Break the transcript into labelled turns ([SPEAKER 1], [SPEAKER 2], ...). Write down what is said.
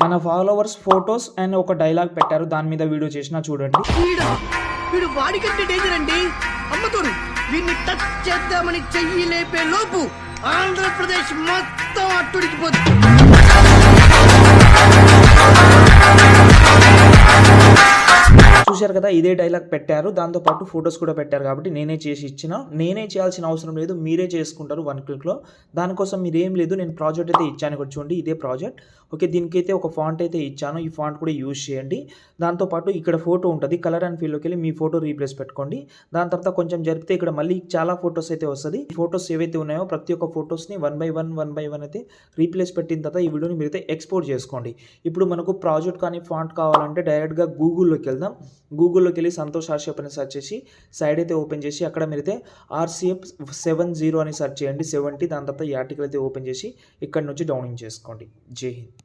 [SPEAKER 1] మన followers photos and ఒక dialogue పెట్టారు, దాని మీద వీడియో చేసినా చూడండి.
[SPEAKER 2] వీడు వాడికంటే డేంజర్ అండి. అమ్మతోడు వీడిని టచ్ చేద్దామని చెయ్యి లేపే లోపు ఆంధ్రప్రదేశ్ మొత్తం అట్టుడికిపోతుంది.
[SPEAKER 1] చూశారు కదా, ఇదే డైలాగ్ పెట్టారు, దాంతోపాటు ఫొటోస్ కూడా పెట్టారు. కాబట్టి నేనే చేసి ఇచ్చిన, నేనే చేయాల్సిన అవసరం లేదు, మీరే చేసుకుంటారు 1 క్లిక్లో. దానికోసం మీరు ఏం లేదు, నేను ప్రాజెక్ట్ అయితే ఇచ్చాను. ఇక్కడ చూడండి, ఇదే ప్రాజెక్ట్. ఓకే, దీనికైతే ఒక ఫాంట్ అయితే ఇచ్చాను, ఈ ఫాంట్ కూడా యూజ్ చేయండి. దాంతోపాటు ఇక్కడ ఫోటో ఉంటుంది, కలర్ అండ్ ఫీల్డ్లోకి వెళ్ళి మీ ఫోటో రీప్లేస్ పెట్టుకోండి. దాని తర్వాత కొంచెం జరిపితే ఇక్కడ మళ్ళీ చాలా ఫొటోస్ అయితే వస్తుంది. ఈ ఫొటోస్ ఏవైతే ఉన్నాయో ప్రతి ఒక్క ఫొటోస్ని 1 by 1 అయితే రీప్లేస్ పెట్టిన తర్వాత ఈ వీడియోని మీరైతే ఎక్స్పోర్ట్ చేసుకోండి. ఇప్పుడు మనకు ప్రాజెక్ట్ కానీ ఫాంట్ కావాలంటే డైరెక్ట్గా గూగుల్లోకి వెళ్దాం. గూగుల్లోకి వెళ్ళి సంతోష్ ఆర్షియప్ అని సెర్చ్ చేసి సైడ్ అయితే ఓపెన్ చేసి అక్కడ మీరైతే ఆర్సిఎఫ్ 70 అని సెర్చ్ చేయండి, 70. దాని తర్వాత ఈ ఆర్టికల్ అయితే ఓపెన్ చేసి ఇక్కడ నుంచి డౌన్లోడ్ చేసుకోండి. జై హింద్.